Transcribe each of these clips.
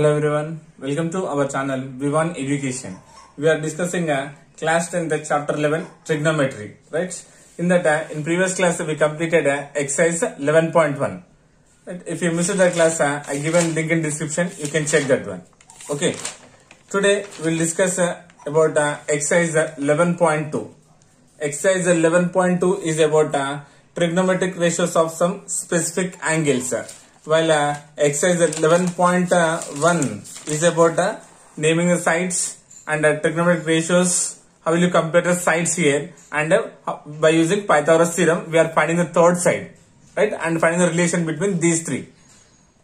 Hello everyone, welcome to our channel V1 Education. We are discussing class 10th chapter 11 trigonometry, right? In that in previous class we completed exercise 11.1. Right? If you missed that class, I given link in description, you can check that one. Okay. Today we will discuss about exercise 11.2. Exercise 11.2 is about trigonometric ratios of some specific angles. While exercise 11.1 is about naming the sides and trigonometric ratios. How will you compare the sides here? And by using Pythagoras theorem, we are finding the third side, right? And finding the relation between these three.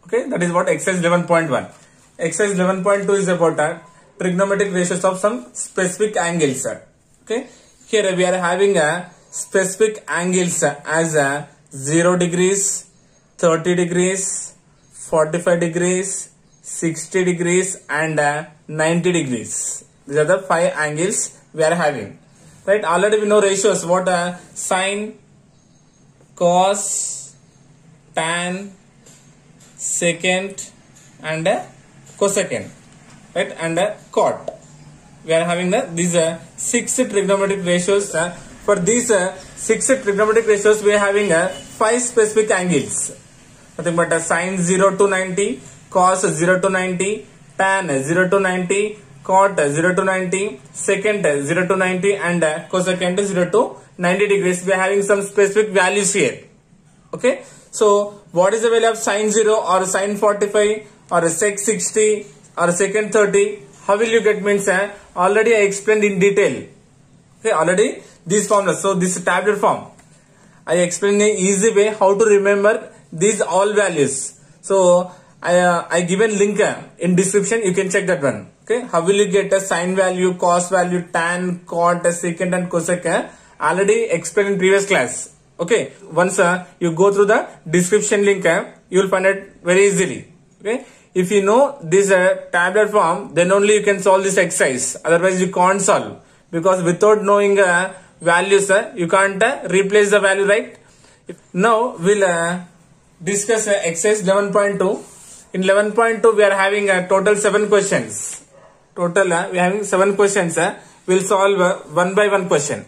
Okay, that is what exercise 11.1. Exercise 11.2 is about trigonometric ratios of some specific angles. Okay, here we are having specific angles as 0 degrees, 30 degrees, 45 degrees, 60 degrees and 90 degrees. These are the 5 angles we are having. Right? Already we know ratios. What sine, cos, tan, secant and cosecant. Right? And cot. We are having these 6 trigonometric ratios. For these 6 trigonometric ratios, we are having 5 specific angles. Nothing but sine 0 to 90, cos 0 to 90, tan 0 to 90, cot 0 to 90, secant 0 to 90 and cosecant 0 to 90 degrees. We are having some specific values here. Okay. So, what is the value of sine 0 or sine 45 or sec 60 or secant 30? How will you get means? Already I explained in detail. Okay. Already these formulas. So, this tabular form. I explained in an easy way how to remember these all values. So I given link in description, you can check that one. Okay, how will you get a sine value, cos value, tan, cot, secant and cosec? Already explained in previous class. Okay, once you go through the description link, you will find it very easily. Okay, if you know this tabular form, then only you can solve this exercise. Otherwise you can't solve, because without knowing values, you can't replace the value, right? Now we'll discuss exercise 11.2. In 11.2 we are having total 7 questions. Total we are having 7 questions. We'll solve one by one question.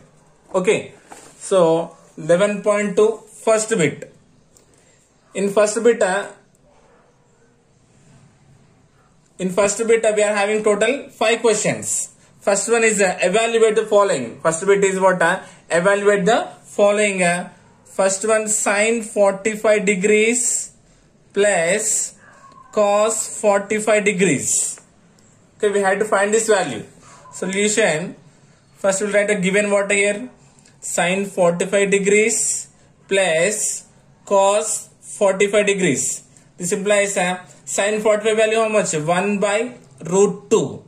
Okay. So 11.2 first bit. In first bit we are having total 5 questions. First one is evaluate the following. First bit is what? Evaluate the following. First one, sine 45 degrees plus cos 45 degrees. Okay, we had to find this value. Solution. First we'll write a given what here? Sine 45 degrees plus cos 45 degrees. This implies sine 45 value how much? 1 by root 2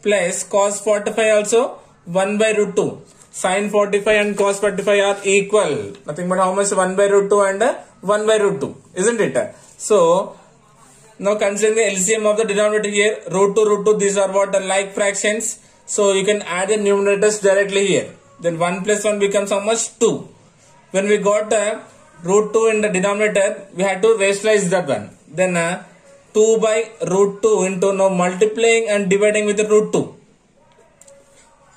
plus cos 45 also 1 by root 2. Sine 45 and cos 45 are equal. Nothing but how much? 1 by root 2 and 1 by root 2. Isn't it? So, now considering the LCM of the denominator here, root 2, these are what? Like fractions. So, you can add the numerators directly here. Then 1 plus 1 becomes how much? 2. When we got root 2 in the denominator, we had to rationalize that one. Then 2 by root 2 into now multiplying and dividing with the root 2.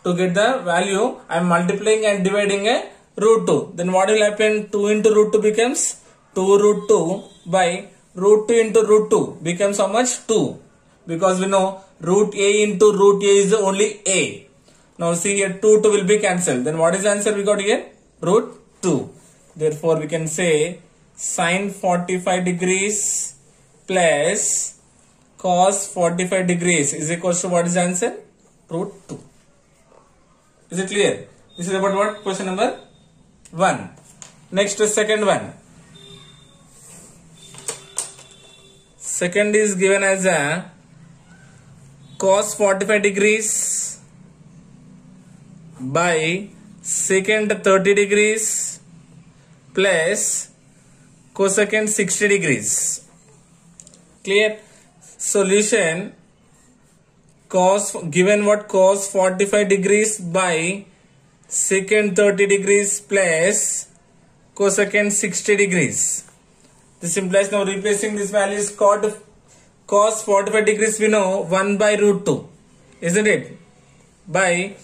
To get the value, I am multiplying and dividing a root 2. Then what will happen? 2 into root 2 becomes 2 root 2 by root 2 into root 2 becomes how much? 2. Because we know root a into root a is only a. Now see here 2 will be cancelled. Then what is the answer we got here? Root 2. Therefore we can say sine 45 degrees plus cos 45 degrees is equal to what is the answer? Root 2. Is it clear? This is about what? Question number 1. Next, second one. Second is given as a cos 45 degrees by secant 30 degrees plus cosecant 60 degrees. Clear? Solution. Cos, given what? Cos 45 degrees by secant 30 degrees plus cosecant 60 degrees. This implies now replacing this value is cos 45 degrees we know 1 by root 2, isn't it? By,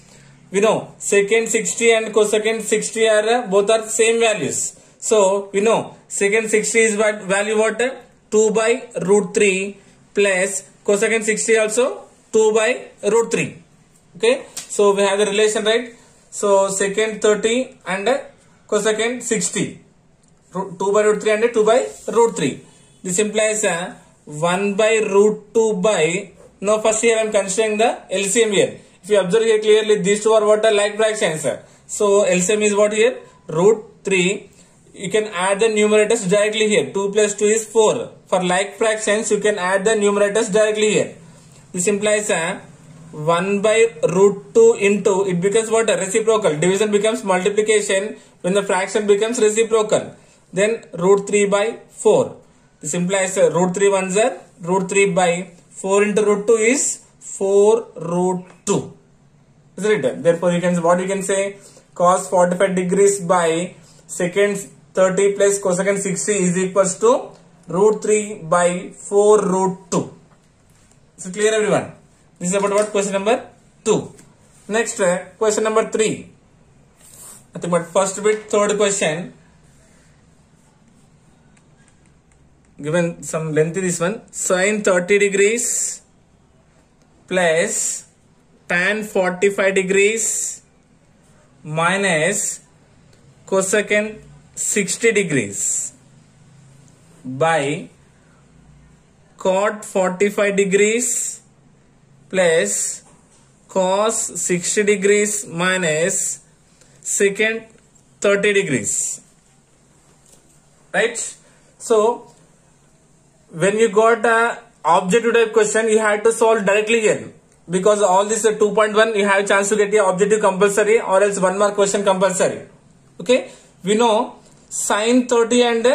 we know secant 60 and cosecant 60 are both are same values. So we know secant 60 is what value, what? 2 by root 3 plus cosecant 60 also 2 by root 3. Okay, so we have the relation, right? So secant 30 and cosecant 60, 2 by root 3 and 2 by root 3. This implies 1 by root 2 by, now first here I am considering the LCM here. If you observe here clearly, these two are what are like fractions. So LCM is what here? Root 3. You can add the numerators directly here. 2 plus 2 is 4. For like fractions, you can add the numerators directly here. This implies 1 by root 2 into, it becomes what? Reciprocal. Division becomes multiplication when the fraction becomes reciprocal. Then root 3 by 4. This implies root 3 ones are root 3 by 4 into root 2 is 4 root 2. Isn't it? Therefore, you can, what you can say? Cos 45 degrees by secant 30 plus cosecant 60 is equals to root 3 by 4 root 2. Is it clear, everyone? This is about what? Question number 2. Next, question number 3. Nothing but first bit, third question. Given some lengthy this one. Sin 30 degrees plus tan 45 degrees minus cosecant 60 degrees by cot 45 degrees plus cos 60 degrees minus secant 30 degrees. Right? So, when you got a objective type question, you had to solve directly here. Because all this 2.1, you have a chance to get the objective compulsory or else 1 mark question compulsory. Okay? We know sin 30 and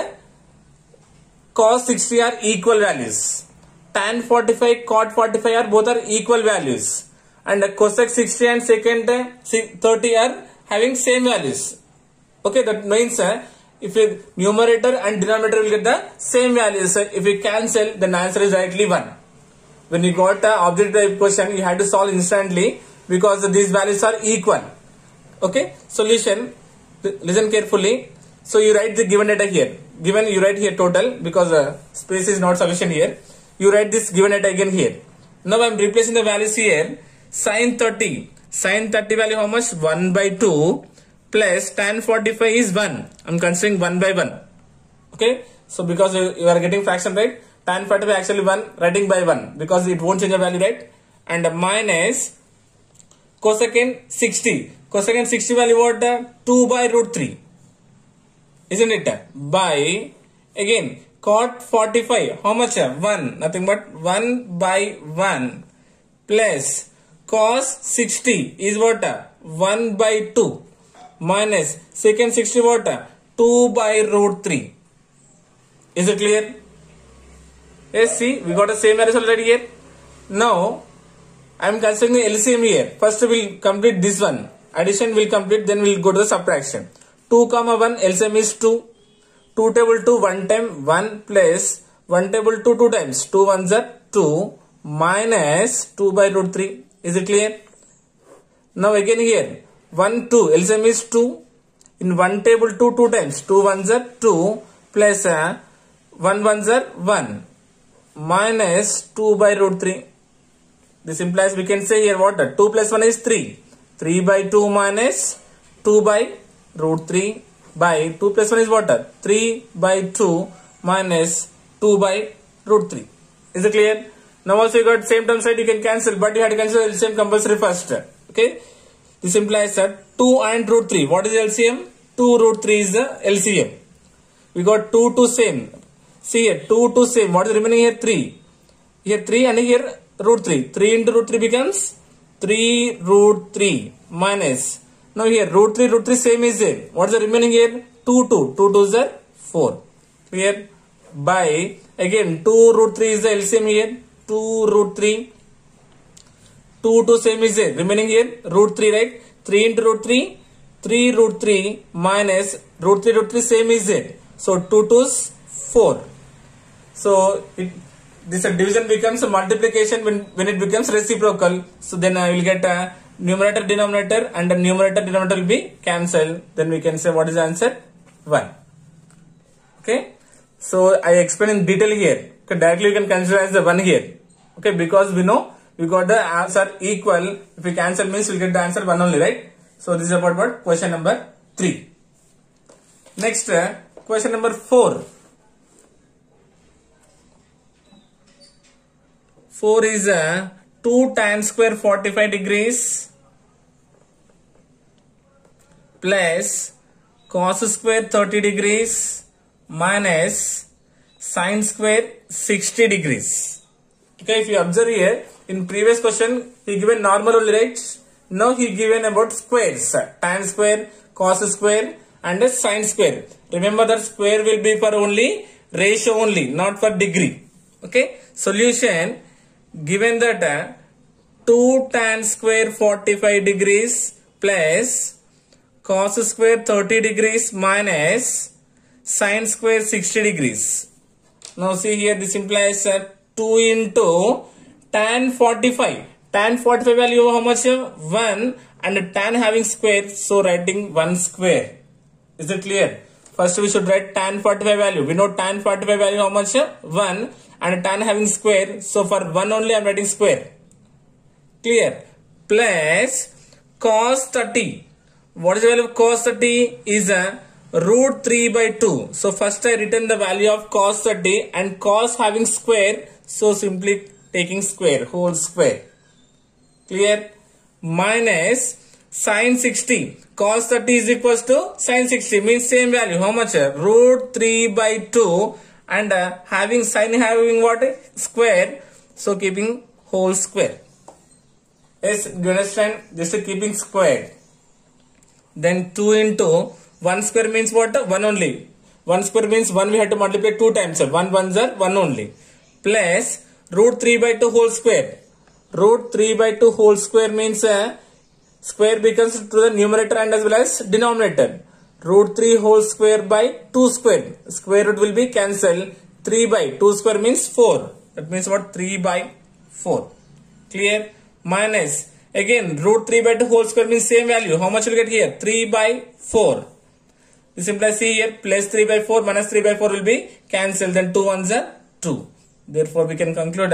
cos 60 are equal values. Tan 45, cot 45 are both are equal values. And cosec 60 and secant 30 are having same values. Okay, that means if you numerator and denominator will get the same values. If you cancel, then answer is directly 1. When you got the objective type question, you had to solve instantly because these values are equal. Okay, solution, listen carefully. So you write the given data here. Given, you write here total because space is not sufficient here. You write this given data again here. Now I am replacing the values here. Sin 30. Sin 30 value how much? 1 by 2 plus tan 45 is 1. I am considering 1 by 1. Okay. So because you are getting fraction, right? Tan 45 actually 1, writing by 1 because it won't change the value, right? And minus cosecant 60. Cosecant 60 value what? 2 by root 3. Isn't it? By, again, cot 45. How much? 1. Nothing but 1 by 1 plus cos 60 is what? 1 by 2 minus secant 60 what? 2 by root 3. Is it clear? Yes, see, we got the same values already here. Now, I am considering the LCM here. First, we will complete this one. Addition will complete, then we will go to the subtraction. 2, 1, LCM is 2. 2 table 2, 1 time 1 plus 1 table 2, 2 times. 2 ones are 2 minus 2 by root 3. Is it clear? Now again here, 1, 2, LCM is 2. In 1 table 2, 2 times. 2 ones are 2 plus 1 ones are 1. Minus 2 by root 3. This implies we can say here what? 2 plus 1 is 3. 3 by 2 minus 2 by root 3 by 2 plus 1 is what? 3 by 2 minus 2 by root 3. Is it clear? Now also you got same term side you can cancel, but you had to cancel LCM compulsory first. Okay. This implies that 2 and root 3. What is LCM? 2 root 3 is the LCM. We got 2 to same. See here, 2 to same. What is remaining here? 3. Here 3 and here root 3. 3 into root 3 becomes 3 root 3 minus. Now here root 3 same is there. What is the remaining here? 2 2. 2 2s are 4. Clear? By again 2 root 3 is the LCM here. 2 root 3. 2 2 same is there. Remaining here root 3, right? 3 into root 3. 3 root 3 minus root 3 same is there. So 2 2s 4. So this division becomes a multiplication when it becomes reciprocal. So then I will get a numerator denominator and the numerator denominator will be cancelled. Then we can say what is the answer? 1. Okay. So I explain in detail here. Okay, directly you can consider as the 1 here. Okay, because we know we got the answer equal. If we cancel means we will get the answer 1 only, right? So this is about what? Question number 3. Next, question number 4. 4 is 2 tan square 45 degrees plus cos square 30 degrees minus sin square 60 degrees. Okay, if you observe here, in previous question he given normal only, right? Now he given about squares, tan square, cos square and sin square. Remember that square will be for only ratio only, not for degree. Okay, solution, given that 2 tan square 45 degrees plus cos square 30 degrees minus sin square 60 degrees. Now see here, this implies 2 into tan 45. Tan 45 value how much? 1, and tan having square, so writing 1 square. Is it clear? First we should write tan 45 value. We know tan 45 value how much? 1, and tan having square, so for 1 only I am writing square. Clear? Plus cos 30. What is the value of cos 30? Is root 3 by 2. So first I written the value of cos 30 and cos having square, so simply taking square, whole square. Clear? Minus sin 60. Cos 30 is equals to sin 60, means same value. How much? Root 3 by 2, and having sin having what? Square, so keeping whole square. Yes, do you understand? Just keeping square. Then 2 into 1 square means what? 1 only. 1 square means 1 we have to multiply 2 times. 1 ones are 1 only. Plus root 3 by 2 whole square. Root 3 by 2 whole square means square becomes to the numerator and as well as denominator. Root 3 whole square by 2 square. Square root will be cancelled. 3 by 2 square means 4. That means what? 3 by 4. Clear? Minus again root 3 by 2 whole square means same value. How much will get here? 3 by 4. This implies see here, plus 3 by 4 minus 3 by 4 will be cancelled. Then 2 ones are 2. Therefore we can conclude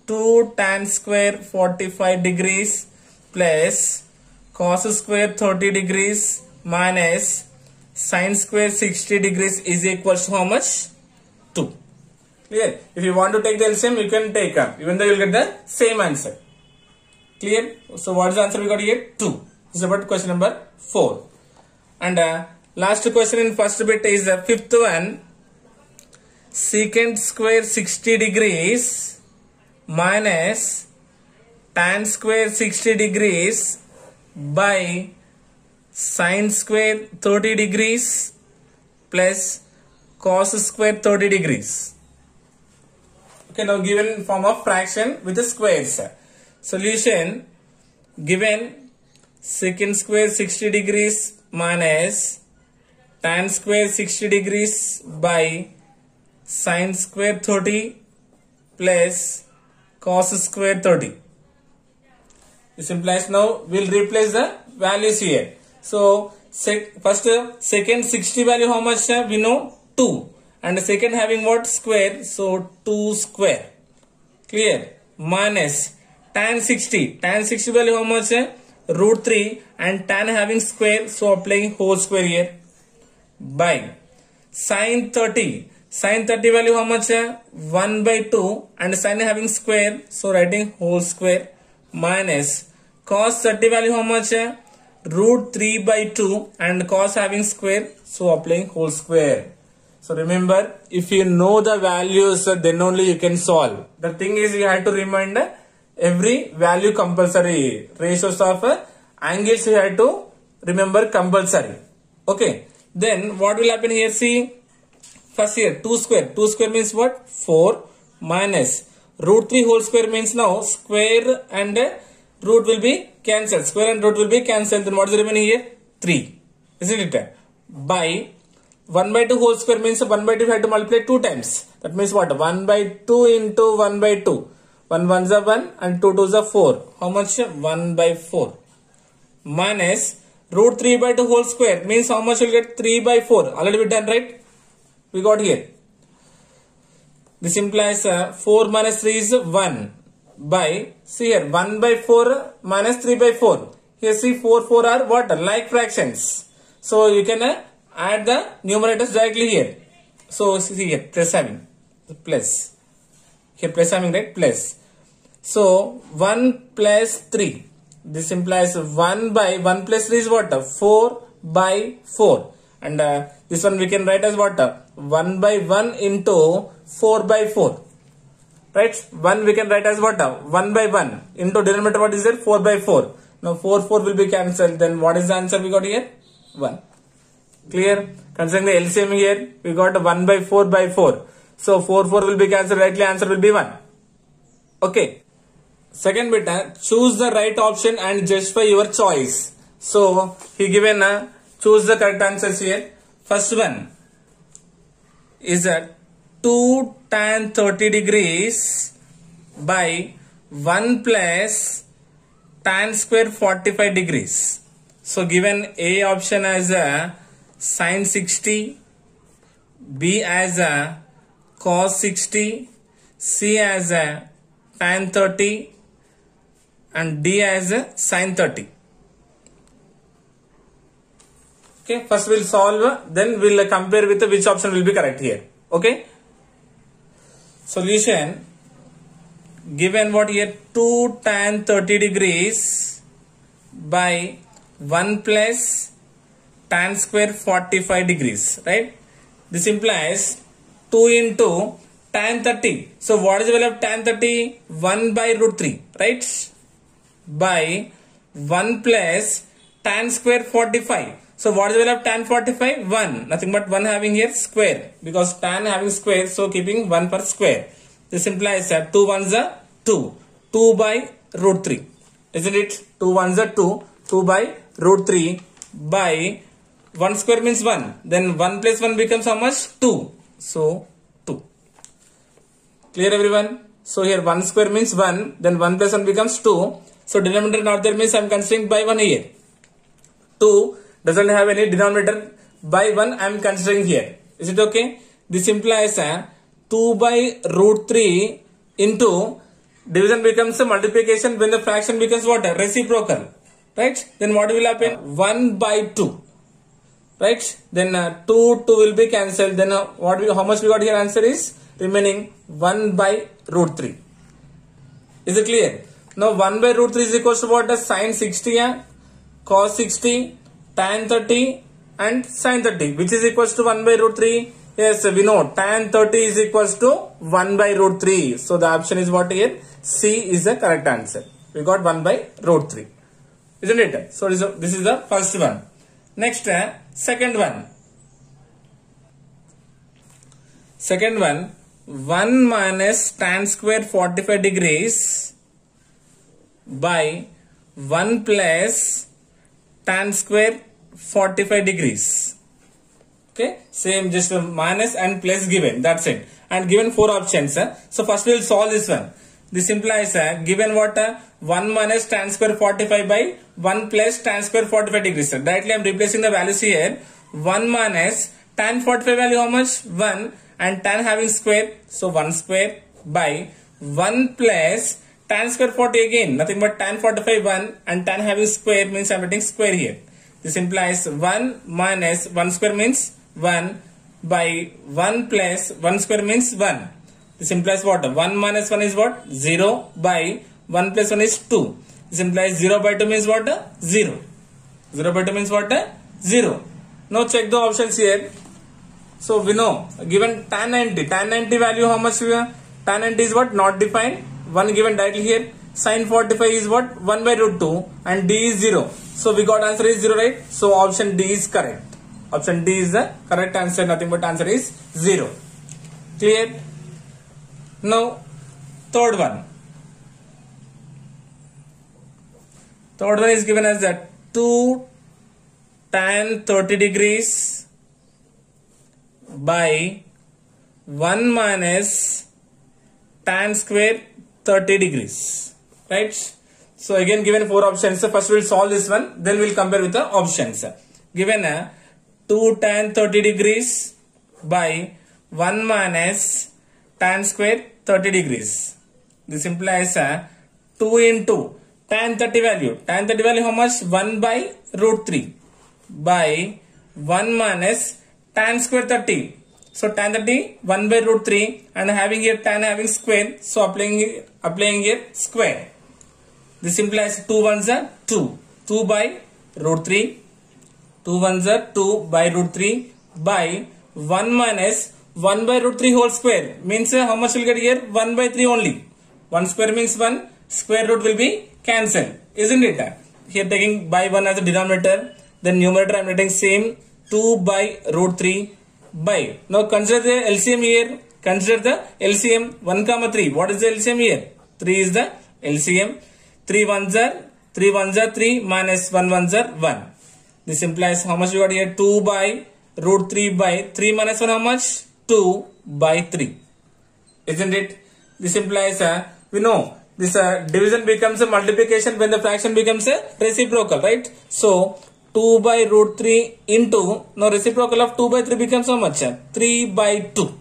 2 tan square 45 degrees plus cos square 30 degrees minus sin square 60 degrees is equals to how much? 2. Clear? If you want to take the LCM, you can take even though you will get the same answer. Clear? So what is the answer we got here? 2. This is about question number 4. And last question in first bit is the fifth one. Secant square 60 degrees minus tan square 60 degrees by sin square 30 degrees plus cos square 30 degrees. Okay, now given in form of fraction with the squares. Solution, given secant square 60 degrees minus tan square 60 degrees by sin square 30 plus cos square 30. This implies now we will replace the values here. So first secant 60 value how much? We know 2, and secant having what? Square, so 2 square. Clear? Minus tan 60. Tan 60 value how much? Root 3, and tan having square, so applying whole square here, by sin 30. Sin 30 value how much? 1 by 2, and sin having square, so writing whole square, minus cos 30 value how much? Root 3 by 2, and cos having square, so applying whole square. So remember, if you know the values, then only you can solve. The thing is, you have to remind every value compulsory. Ratios of angles you have to remember compulsory. Okay. Then what will happen here? See, first here 2 square. 2 square means what? 4 minus root 3 whole square means now square and root will be cancelled. Square and root will be cancelled. Then what is the remaining here? 3. Isn't it? By 1 by 2 whole square means 1 by 2 we have to multiply 2 times. That means what? 1 by 2 into 1 by 2. 1 1 is 1 and 2 2 is 4. How much? 1 by 4. Minus root 3 by 2 whole square means how much you'll get? 3 by 4. Already we done, right? We got here. This implies 4 minus 3 is 1 by, see here, 1 by 4 minus 3 by 4. Here see 4 4 are what? Like fractions. So you can add the numerators directly here. So see here, plus having, plus. Here plus having, right? Plus. So 1 plus 3. This implies 1 by 1 plus 3 is what? 4 by 4. And this one we can write as what? 1 by 1 into 4 by 4. Right? 1 we can write as what? 1 by 1 into denominator what is there? 4 by 4. Now 4 4 will be cancelled. Then what is the answer we got here? 1. Clear? Considering the LCM here, we got 1 by 4 by 4. So 4 4 will be cancelled. Rightly answer will be 1. Okay. Second bit, choose the right option and justify your choice. So he given choose the correct answers here. First one is 2 tan 30 degrees by 1 plus tan square 45 degrees. So given A option as a sin 60, B as a cos 60, C as a tan 30 and D as a sin 30. Okay, first we'll solve, then we'll compare with which option will be correct here. Okay. Solution, given what here, 2 tan 30 degrees by 1 plus tan square 45 degrees, right? This implies 2 into tan 30. So what is the value of tan 30? 1 by root 3, right? By 1 plus tan square 45. So what is the value of tan 45? 1. Nothing but 1 having here square. Because tan having square, so keeping 1 per square. This implies that 2 ones are 2. 2 by root 3. Isn't it? 2 ones are 2. 2 by root 3 by 1 square means 1. Then 1 plus 1 becomes how much? 2. So 2. Clear everyone? So here 1 square means 1. Then 1 plus 1 becomes 2. So denominator not there means I am considering by 1 here. 2 doesn't have any denominator. By 1 I am considering here. Is it okay? This implies 2 by root 3 into division becomes a multiplication when the fraction becomes what? Reciprocal. Right? Then what will happen? 1 by 2. Right? Then 2 will be cancelled. Then how much we got here? Answer is remaining 1 by root 3. Is it clear? Now 1 by root 3 is equals to what? Sin 60, cos 60, tan 30 and sin 30, which is equals to 1 by root 3. Yes, we know tan 30 is equals to 1 by root 3. So the option is what here? C is the correct answer. We got 1 by root 3. Isn't it? So this is the first one. Next, second one. Second one, 1 minus tan square 45 degrees by 1 plus tan square 45 degrees. Okay, same, just minus and plus given, that's it. And given 4 options. So first we will solve this one. This implies given what? 1 minus tan square 45 by 1 plus tan square 45 degrees. Directly I am replacing the values here. 1 minus tan 45 value how much? 1 and tan having square. So 1 square by 1 plus tan square 40 again. Nothing but tan 45 1 and tan having square means I am writing square here. This implies 1 minus 1 square means 1 by 1 plus 1 square means 1. This implies what? 1 minus 1 is what? 0 by 1 plus 1 is 2. This implies 0 by 2 means what? 0. 0 by 2 means what? 0. Now check the options here. So we know given tan 90. Tan 90 value how much? Tan 90 is what? Not defined. 1 given directly here. Sin 45 is what? 1 by root 2 and D is 0. So we got answer is 0, right? So option D is correct. Option D is the correct answer. Nothing but answer is 0. Clear? Now third one. Third one is given as that 2 tan 30 degrees by 1 minus tan square 30 degrees. Right? So again given 4 options. So first we'll solve this one, then we'll compare with the options. Given 2 tan 30 degrees by 1 minus tan square 30 degrees. This implies 2 into tan 30 value. Tan 30 value how much? 1 by root 3 by 1 minus tan square 30. So tan 30 1 by root 3 and having here tan having square. So applying here square. This implies 2 ones are 2. 2 by root 3. 2 ones are 2 by root 3 by 1 minus 1 by root 3 whole square. Means how much will get here? 1 by 3 only. 1 square means 1. Square root will be cancelled. Isn't it? Here taking by 1 as a denominator. Then numerator I am writing same 2 by root 3 by. Now consider the LCM here. Consider the LCM 1 comma 3. What is the LCM here? 3 is the LCM. 3 ones are 3 minus 1 ones are 1. This implies how much you got here? 2 by root 3 by 3 minus 1 how much? 2 by 3. Isn't it? This implies we know this division becomes a multiplication when the fraction becomes a reciprocal, right? So 2 by root 3 into, now reciprocal of 2 by 3 becomes how much? 3 by 2.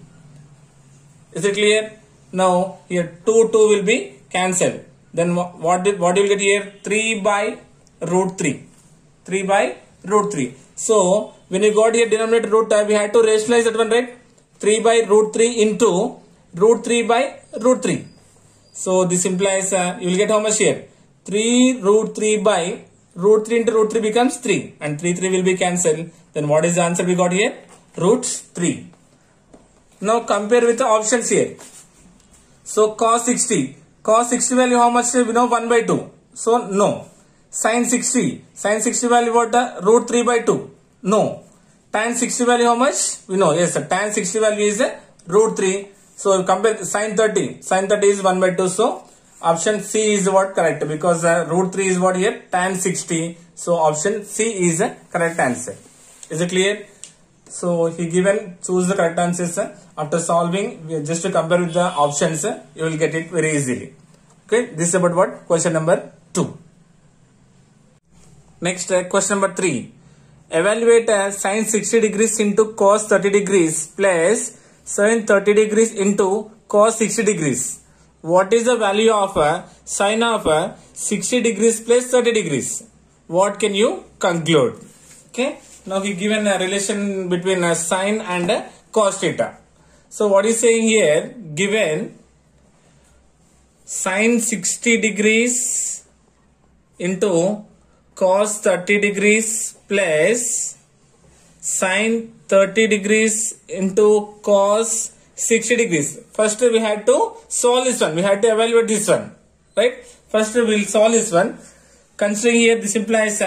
Is it clear? Now here 2 will be cancelled. Then what you will get here? 3 by root 3. 3 by root 3. So when you got here denominator root, we had to rationalize that one, right? 3 by root 3 into root 3 by root 3. So this implies you will get how much here? 3 root 3 by root 3 into root 3 becomes 3. And 3 will be cancelled. Then what is the answer we got here? Root 3. Now compare with the options here. So cos 60. Cos 60 value how much? We know 1 by 2. So no. Sin 60. Sin 60 value what? Root 3 by 2. No. Tan 60 value how much? We know. Yes, tan 60 value is root 3. So compare sin 30. Sin 30 is 1 by 2. So option C is what correct, because root 3 is what here? Tan 60. So option C is the correct answer. Is it clear? So he given choose the correct answers. After solving, just to compare with the options, you will get it very easily. Okay, this is about what? Question number 2. Next, question number 3. Evaluate sin 60 degrees into cos 30 degrees plus sin 30 degrees into cos 60 degrees. What is the value of sin of 60 degrees plus 30 degrees? What can you conclude? Okay. Now he given a relation between sin and cos theta. So what is saying here? Given sin 60 degrees into cos 30 degrees plus sin 30 degrees into cos 60 degrees. First we had to solve this one. We had to evaluate this one. Right? First we will solve this one. Considering here this implies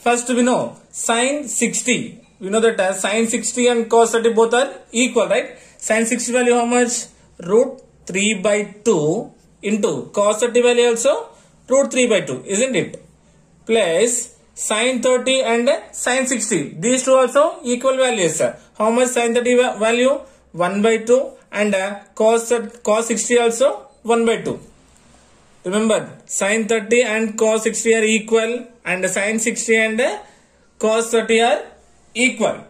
first we know sin 60. We know that sin 60 and cos 30 both are equal, right? Sin 60 value how much? Root 3 by 2 into cos 30 value also root 3 by 2, isn't it? Plus sin 30 and sin 60. These two also equal values. How much sin 30 value? 1 by 2 and cos 60 also 1 by 2. Remember, sin 30 and cos 60 are equal and sin 60 and cos 30 are equal.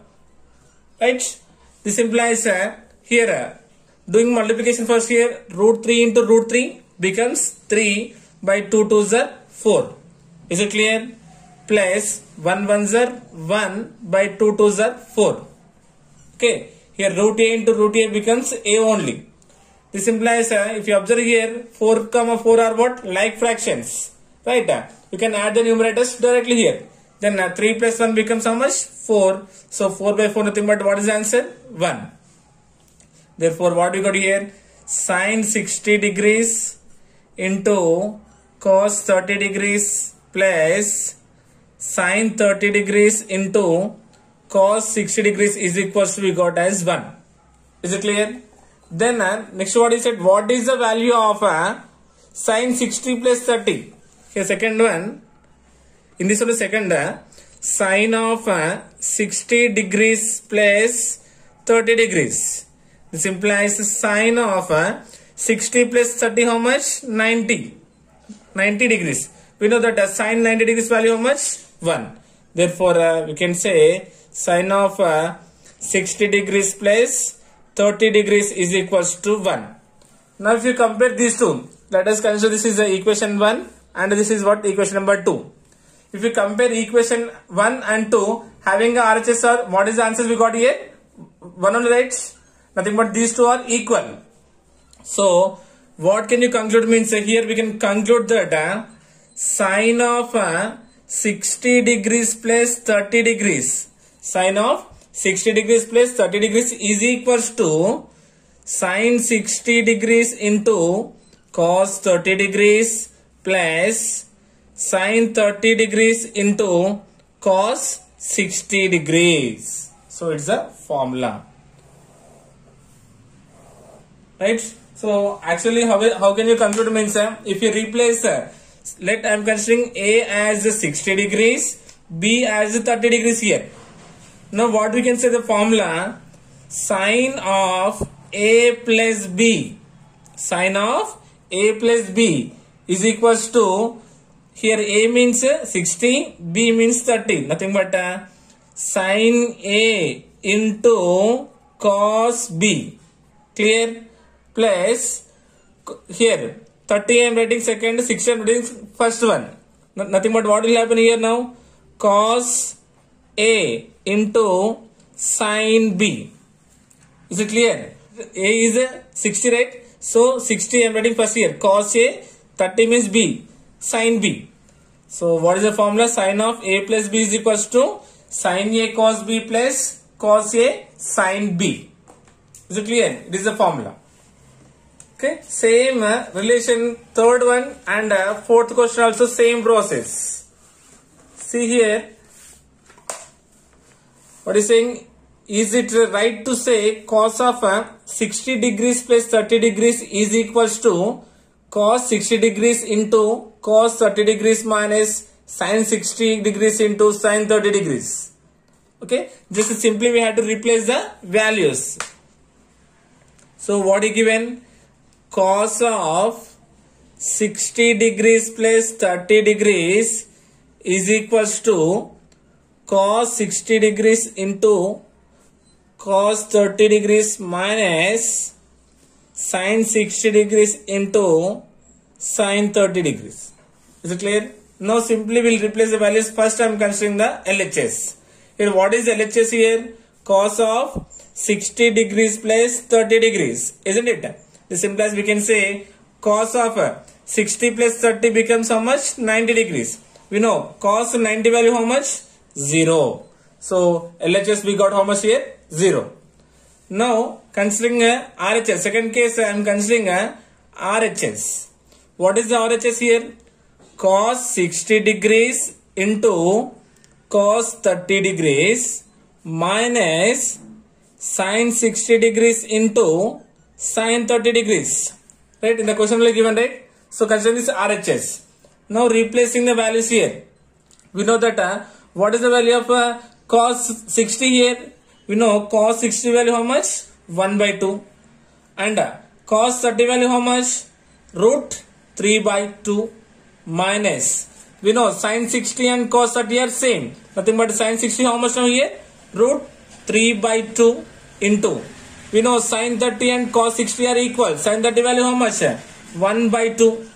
Right? This implies here doing multiplication first here, root 3 into root 3 becomes 3 by 2 2s are 4. Is it clear? Plus 1 1s are 1 by 2 2s are 4. Okay. Here root a into root a becomes a only. This implies if you observe here 4 comma 4 are what? Like fractions. Right? You can add the numerators directly here. Then 3 plus 1 becomes how much? 4. So 4 by 4 nothing but what is the answer? 1. Therefore what we got here? Sin 60 degrees into cos 30 degrees plus sin 30 degrees into cos 60 degrees is equals to we got as 1. Is it clear? Then next what is it? What is the value of sin 60 plus 30? Here second one. In this one second sin of 60 degrees plus 30 degrees. This implies sine of 60 plus 30 how much? 90. 90 degrees. We know that sine 90 degrees value how much? 1. Therefore, we can say sine of 60 degrees plus 30 degrees is equals to 1. Now if you compare these two, let us consider this is equation 1 and this is what equation number 2. If you compare equation 1 and 2 having a RHS, or what is the answer we got here? 1 only, right? Nothing but these two are equal. So what can you conclude means here we can conclude that sine of 60 degrees plus 30 degrees, sine of 60 degrees plus 30 degrees is equals to sine 60 degrees into cos 30 degrees plus sine 30 degrees into cos 60 degrees. So it's a formula, right? So actually how can you conclude means if you replace let I am considering A as 60 degrees, B as 30 degrees here. Now what we can say the formula, sine of A plus B, sine of A plus B is equals to, here A means 60, B means 30, nothing but sine A into cos B, clear, plus here 30 I am writing second, 60 I am writing first one, nothing but what will happen here now, cos A into sine B. Is it clear? A is 60, right? So 60 I am writing first here, cos A, 30 means B, sine B. So what is the formula? Sine of A plus B is equals to sine A cos B plus cos A sine B. Is it clear? It is the formula. Okay, same relation, third one and fourth question also same process. See here, what is saying? Is it right to say cos of 60 degrees plus 30 degrees is equals to cos 60 degrees into cos 30 degrees minus sin 60 degrees into sin 30 degrees? Okay, just simply we have to replace the values. So what is given? Cos of 60 degrees plus 30 degrees is equals to cos 60 degrees into cos 30 degrees minus sin 60 degrees into sin 30 degrees. Is it clear? Now simply we will replace the values. First I am considering the LHS. Here what is LHS here? Cos of 60 degrees plus 30 degrees, isn't it? This implies we can say cos of 60 plus 30 becomes how much? 90 degrees. We know cos 90 value how much? 0. So LHS we got how much here? 0. Now considering RHS, second case I am considering RHS. What is the RHS here? Cos 60 degrees into cos 30 degrees minus sin 60 degrees into sin 30 degrees. Right? In the question only given, right? So consider this RHS. Now replacing the values here. We know that what is the value of cos 60 here? We know cos 60 value how much? 1 by 2. And cos 30 value how much? Root 3 by 2 minus. We know sin 60 and cos 30 are same. Nothing but sin 60 how much now here? Root 3 by 2 into. We know sin 30 and cos 60 are equal. Sin 30 value how much? 1 by 2.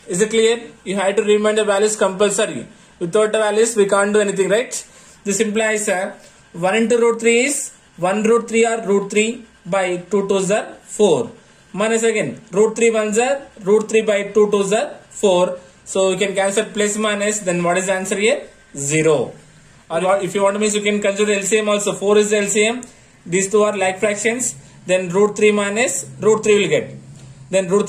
Is it clear? You have to remember the values compulsory. Without the values we can't do anything, right? This implies 1 into root 3 is 1 root 3 or root 3 by 2 2s are 4. Minus again root 3 1s are root 3 by 2 2s are 4. So you can cancel plus minus, then what is the answer here? 0. Or if you want to means you can consider LCM also. 4 is the LCM. These two are like fractions. Then root 3 minus root 3 will get. Then root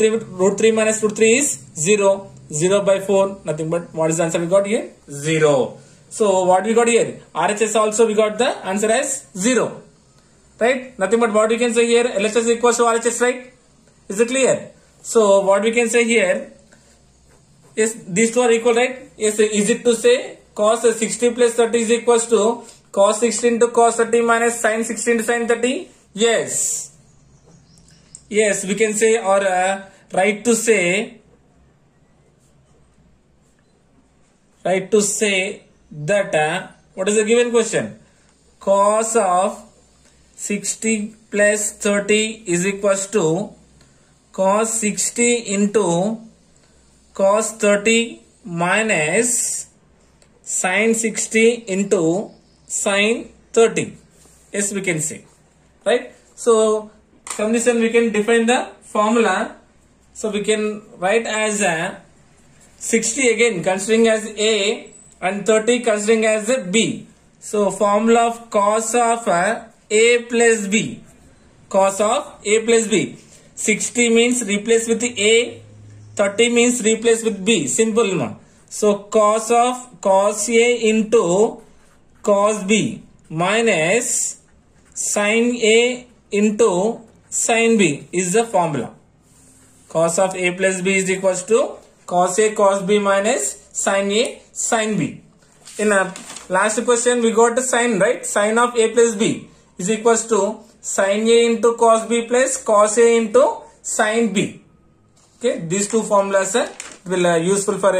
3 minus root 3 is 0. 0 by 4. Nothing but what is the answer we got here? 0. So what we got here? RHS also we got the answer as 0. Right? Nothing but what we can say here? LHS equals to RHS, right? Is it clear? So what we can say here? Yes, these two are equal, right? Yes, is it to say cos 60 plus 30 is equals to cos 60 into cos 30 minus sin 60 into sin 30? Yes. Yes, we can say, or right to say that what is the given question? Cos of 60 plus 30 is equals to cos 60 into cos 30 minus sin 60 into sin 30. Yes, we can say, right? So from this one we can define the formula. So we can write as 60 again considering as A and 30 considering as B. So formula of cos of A plus B. Cos of A plus B. 60 means replace with A, 30 means replace with B. Simple one. So cos of cos A into cos B minus sin A into sin B is the formula. Cos of A plus B is equals to cos A cos B minus sin A sin B. In a last question we got the sin, right? Sin of A plus B is equals to sin A into cos B plus cos A into sin B. Okay, these two formulas will useful for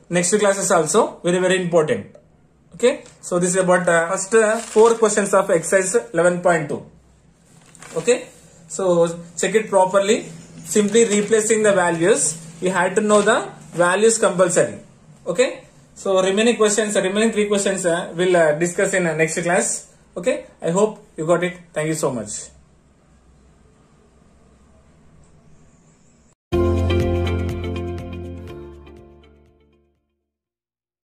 next classes also. Very important. Okay, so this is about first 4 questions of exercise 11.2. Okay, so check it properly. Simply replacing the values. You had to know the values compulsory. Okay, so remaining 3 questions we'll discuss in next class. Okay, I hope you got it. Thank you so much.